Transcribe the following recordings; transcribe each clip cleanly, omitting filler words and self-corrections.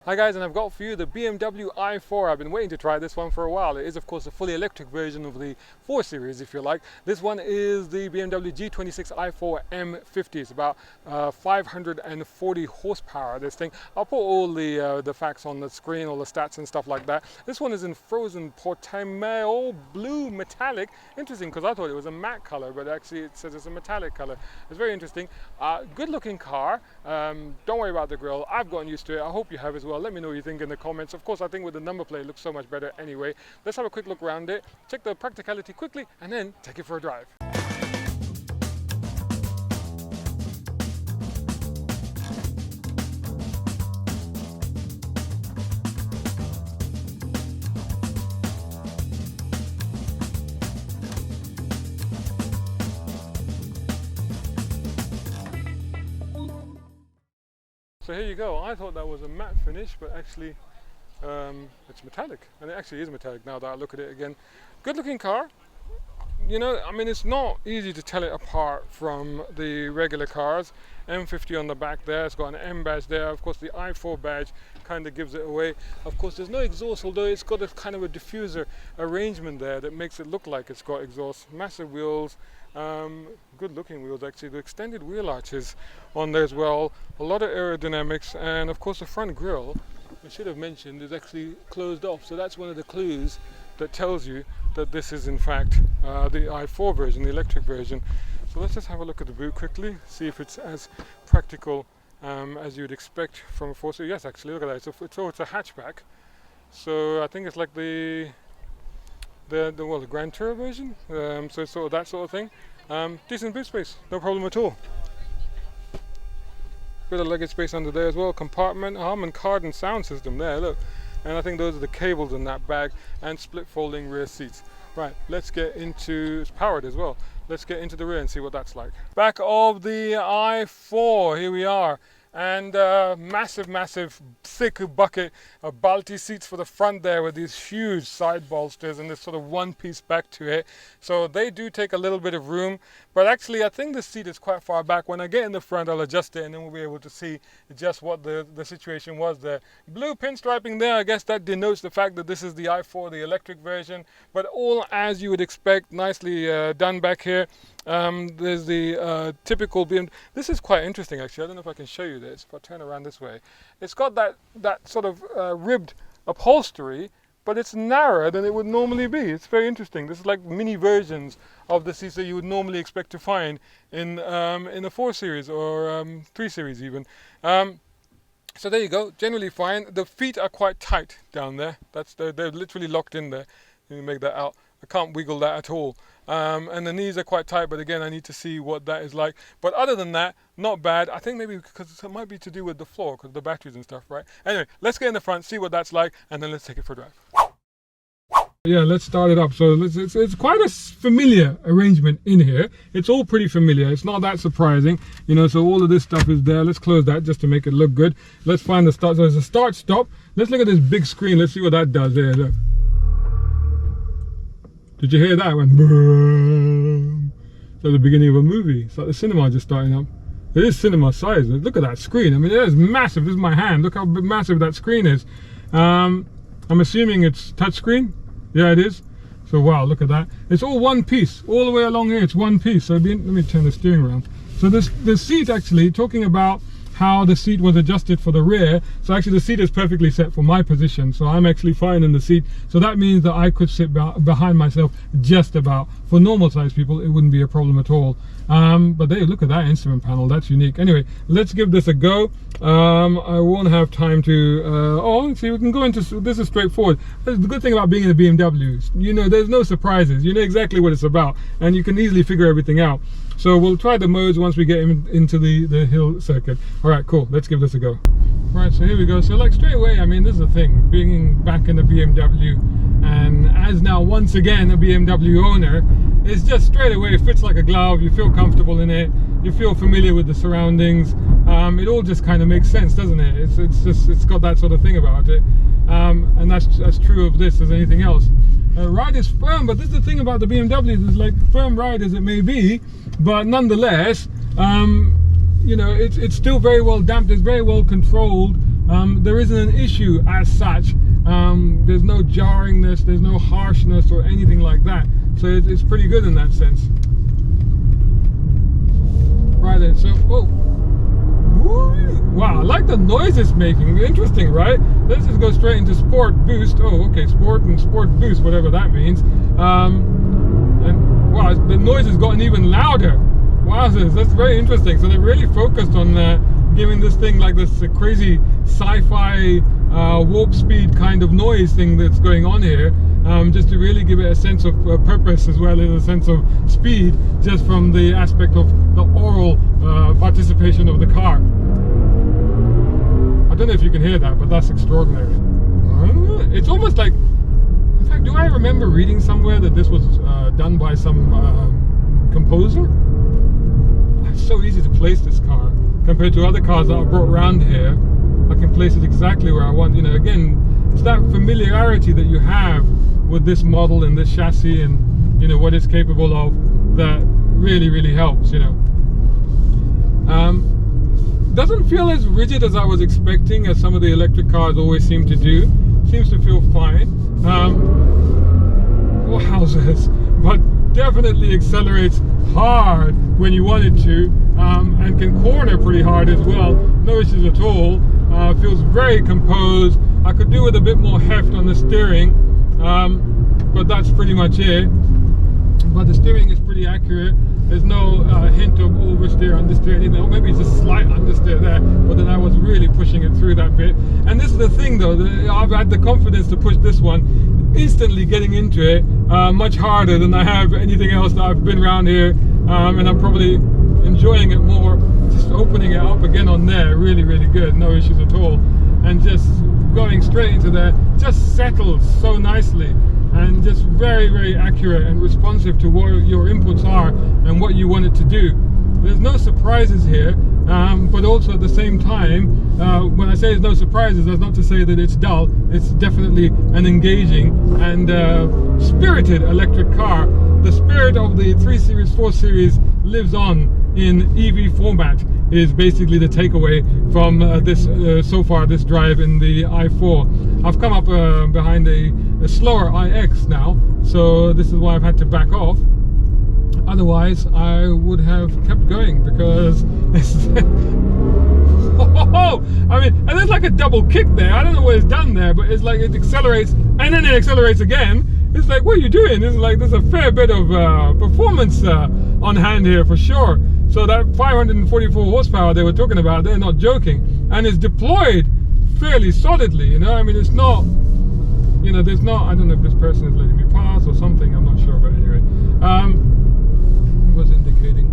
Hi guys, and I've got for you the BMW i4. I've been waiting to try this one for a while. It is of course a fully electric version of the 4 Series if you like. This one is the BMW G26 i4 M50. It's about 540 horsepower, this thing. I'll put all the facts on the screen, all the stats and stuff like that. This one is in frozen portimao blue metallic. Interesting, because I thought it was a matte color, but actually it says it's a metallic color. It's very interesting. Good looking car. Don't worry about the grille. I've gotten used to it. I hope you have as well. Let me know what you think in the comments. Of course, I think with the number plate it looks so much better anyway. Let's have a quick look around it, check the practicality quickly, and then take it for a drive. So here you go. I thought that was a matte finish, but actually it's metallic, and it actually is metallic now that I look at it again. Good looking car. You know, I mean, it's not easy to tell it apart from the regular cars. M50 on the back there, it's got an M badge there. Of course, the i4 badge kind of gives it away. Of course, there's no exhaust, although it's got a kind of a diffuser arrangement there that makes it look like it's got exhaust. Massive wheels. Good looking wheels actually. The extended wheel arches on there as well. A lot of aerodynamics, and of course the front grille, I should have mentioned, is actually closed off. So that's one of the clues that tells you that this is in fact the i4 version, the electric version. So let's just have a look at the boot quickly, see if it's as practical as you'd expect from a 4 Series. Yes, actually, look at that. It's a hatchback. So I think it's like the Grand Tour version. So it's sort of that sort of thing. Decent boot space, no problem at all. Bit of luggage space under there as well. Compartment, Harman Kardon sound system there, look. And I think those are the cables in that bag, and split folding rear seats. Right, let's get into, it's powered as well. Let's get into the rear and see what that's like. Back of the i4, here we are. And massive thick bucket of Balti seats for the front there with these huge side bolsters and this sort of one piece back to it. So they do take a little bit of room, but actually I think the seat is quite far back. When I get in the front, I'll adjust it and then we'll be able to see just what the situation was there. Blue pinstriping there, I guess that denotes the fact that this is the i4, the electric version, but all as you would expect, nicely done back here. There's the typical BMW. This is quite interesting actually. I don't know if I can show you this. If I turn around this way, it's got that sort of ribbed upholstery, but it's narrower than it would normally be. It's very interesting. This is like mini versions of the seats that you would normally expect to find in a 4 Series or 3 Series even. So there you go. Generally fine. The feet are quite tight down there. They're literally locked in there. Let me make that out. I can't wiggle that at all. And the knees are quite tight, but again, I need to see what that is like. But other than that, not bad. I think maybe because it might be to do with the floor, because of the batteries and stuff, right? Anyway, let's get in the front, see what that's like, and then let's take it for a drive. Yeah, let's start it up. So it's quite a familiar arrangement in here. It's all pretty familiar. It's not that surprising, you know. So all of this stuff is there. Let's close that just to make it look good. Let's find the start. So there's a start stop. Let's look at this big screen. Let's see what that does there. Look. Did you hear that? It went boom. It's like the beginning of a movie. It's like the cinema just starting up. It is cinema size. Look at that screen. I mean, it is massive. This is my hand. Look how massive that screen is. I'm assuming it's touchscreen. Yeah, it is. So wow, look at that. It's all one piece. All the way along here, it's one piece. So let me turn the steering around. So the seat actually, talking about how the seat was adjusted for the rear. So actually the seat is perfectly set for my position. So I'm actually fine in the seat. So that means that I could sit behind myself just about. For normal sized people, it wouldn't be a problem at all. But there, look at that instrument panel. That's unique. Anyway, let's give this a go. I won't have time to, see, we can go into, this is straightforward. That's the good thing about being in a BMW. You know, there's no surprises. You know exactly what it's about. And you can easily figure everything out. So we'll try the modes once we get into the hill circuit. All right, cool. Let's give this a go. Right, so here we go. So like straight away, I mean, this is the thing, being back in the BMW, and as now once again a BMW owner, it's just straight away, it fits like a glove. You feel comfortable in it. You feel familiar with the surroundings. It all just kind of makes sense, doesn't it? It's got that sort of thing about it, and that's true of this as anything else. Ride is firm, but this is the thing about the BMW, is like firm ride as it may be, but nonetheless, you know, it's still very well damped. It's very well controlled there isn't an issue as such. There's no jarringness, there's no harshness or anything like that. So it's pretty good in that sense. Right then, so, oh. Wow, I like the noise it's making. Interesting, right? Let's just go straight into sport boost. Oh, okay, sport and sport boost, whatever that means. And wow, the noise has gotten even louder. Wowzers, that's very interesting. So they're really focused on giving this thing like this crazy sci-fi warp speed kind of noise thing that's going on here, just to really give it a sense of purpose as well as a sense of speed, just from the aspect of the aural participation of the car. I don't know if you can hear that, but that's extraordinary. It's almost like, in fact, do I remember reading somewhere that this was done by some composer? It's so easy to place this car compared to other cars that I've brought around here. I can place it exactly where I want. You know, again, it's that familiarity that you have with this model and this chassis and, you know, what it's capable of that really, really helps, you know. Doesn't feel as rigid as I was expecting, as some of the electric cars always seem to do. Seems to feel fine. Wowzers. But definitely accelerates hard when you want it to, and can corner pretty hard as well. No issues at all. Feels very composed. I could do with a bit more heft on the steering, but that's pretty much it. But the steering is pretty accurate. There's no hint of oversteer, understeer, anything. Or maybe it's a slight understeer there, but then I was really pushing it through that bit. And this is the thing though, I've had the confidence to push this one, instantly getting into it much harder than I have anything else that I've been around here, and I'm probably enjoying it more. Just opening it up again on there, really, really good, no issues at all. And just going straight into there, just settles so nicely. And just very, very accurate and responsive to what your inputs are and what you want it to do. There's no surprises here, but also at the same time, when I say there's no surprises, that's not to say that it's dull. It's definitely an engaging and spirited electric car. The spirit of the 3 Series, 4 Series lives on in EV format, is basically the takeaway from this so far, this drive in the i4. I've come up behind a slower iX now, so this is why I've had to back off. Otherwise, I would have kept going, because this is I mean, and there's like a double kick there. I don't know what it's done there, but it's like it accelerates and then it accelerates again. It's like, what are you doing? It's like there's a fair bit of performance on hand here for sure. So that 544 horsepower they were talking about, they're not joking, and it's deployed fairly solidly. You know, I mean, it's not, you know, there's not, I don't know if this person is letting me pass or something, I'm not sure, but anyway, it was indicating.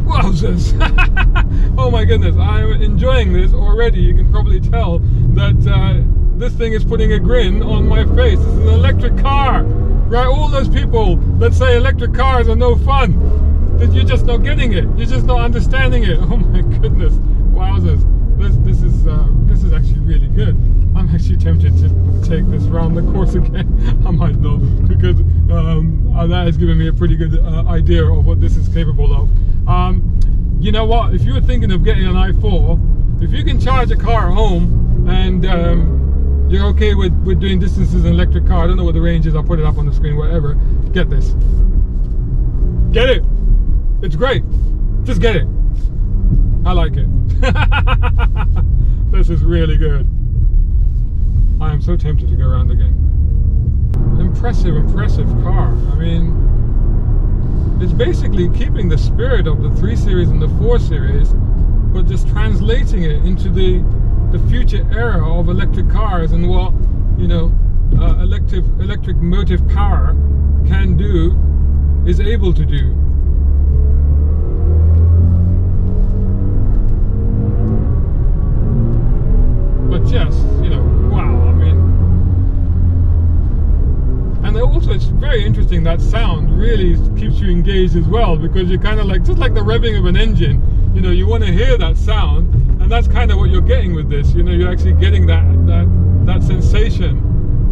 Wowzers! Oh my goodness, I'm enjoying this already. You can probably tell that this thing is putting a grin on my face. This is an electric car, right? All those people that say electric cars are no fun, that you're just not getting it, you're just not understanding it. Oh my goodness, wowzers! This is actually really good. I'm actually tempted to take this round the course again. I might not, because that has given me a pretty good idea of what this is capable of. You know what? If you were thinking of getting an i4, if you can charge a car at home and you're okay with doing distances in an electric car, I don't know what the range is. I'll put it up on the screen. Whatever. Get this. Get it. It's great. Just get it. I like it. This is really good. I am so tempted to go around again. Impressive car. I mean, it's basically keeping the spirit of the 3 Series and the 4 Series, but just translating it into the future era of electric cars and what, you know, electric motive power can do, is able to do. But yes, you know, wow, I mean, and also it's very interesting, that sound really keeps you engaged as well, because you're kind of like, just like the revving of an engine, you know, you want to hear that sound, and that's kind of what you're getting with this. You know, you're actually getting that sensation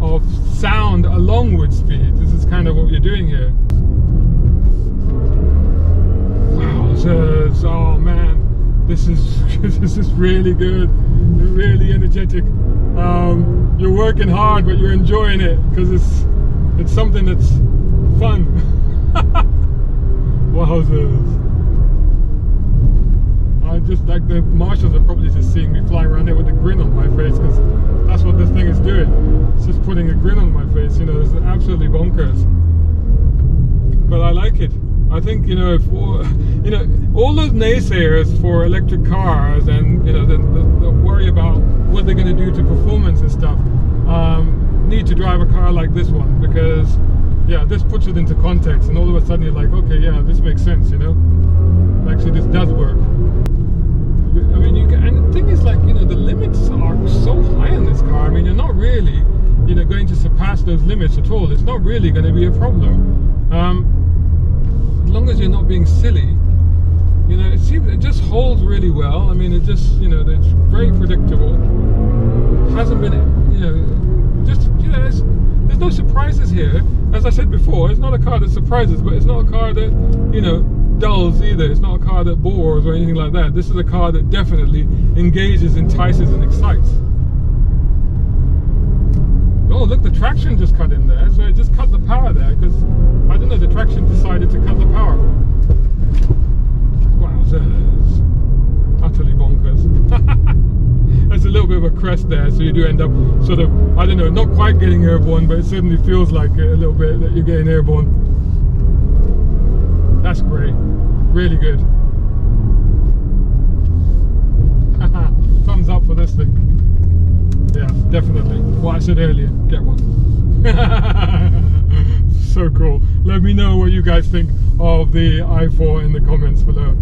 of sound along with speed. This is kind of what you're doing here. Wowzers, oh man. This is really good, really energetic. You're working hard, but you're enjoying it because it's something that's fun. Wowzers! I just like the marshals are probably just seeing me flying around there with a grin on my face, because that's what this thing is doing. It's just putting a grin on my face. You know, it's absolutely bonkers. But I like it. I think, you know, all those naysayers for electric cars, and you know, the worry about what they're going to do to performance and stuff, need to drive a car like this one, because yeah, this puts it into context, and all of a sudden you're like, okay, yeah, this makes sense, you know. Actually, this does work. I mean, and the thing is, like, you know, the limits are so high on this car. I mean, you're not really, you know, going to surpass those limits at all. It's not really going to be a problem. As long as you're not being silly, you know, it just holds really well. I mean, it just, you know, it's very predictable. Hasn't been, you know, just, you know, there's no surprises here. As I said before, it's not a car that surprises, but it's not a car that, you know, dulls either. It's not a car that bores or anything like that. This is a car that definitely engages, entices, and excites. Oh, look, the traction just cut in there. So it just cut the power there, because, I don't know, the traction decided to cut the power. Wowzers. Utterly bonkers. There's a little bit of a crest there, so you do end up sort of, I don't know, not quite getting airborne, but it certainly feels like it a little bit that you're getting airborne. That's great. Really good. Thumbs up for this thing. Yeah, definitely. What I said earlier, get one. So cool. Let me know what you guys think of the i4 in the comments below.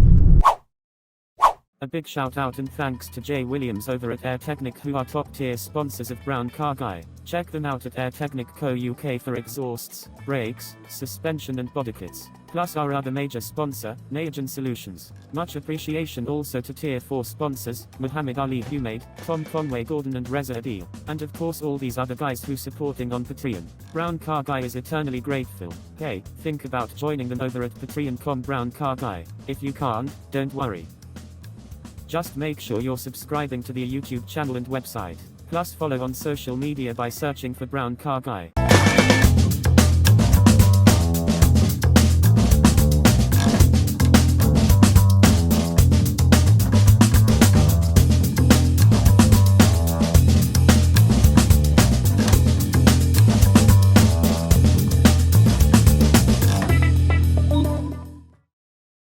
A big shout out and thanks to Jay Williams over at AirTechnic, who are top tier sponsors of Brown Car Guy. Check them out at AirTechnic Co UK for exhausts, brakes, suspension and body kits. Plus our other major sponsor, Nayagen Solutions. Much appreciation also to tier 4 sponsors, Muhammad Ali Humaid, Tom Conway Gordon and Reza Adil. And of course all these other guys who supporting on Patreon. Brown Car Guy is eternally grateful. Hey, think about joining them over at patreon.com Brown Car Guy. If you can't, don't worry. Just make sure you're subscribing to the YouTube channel and website. Plus follow on social media by searching for Brown Car Guy.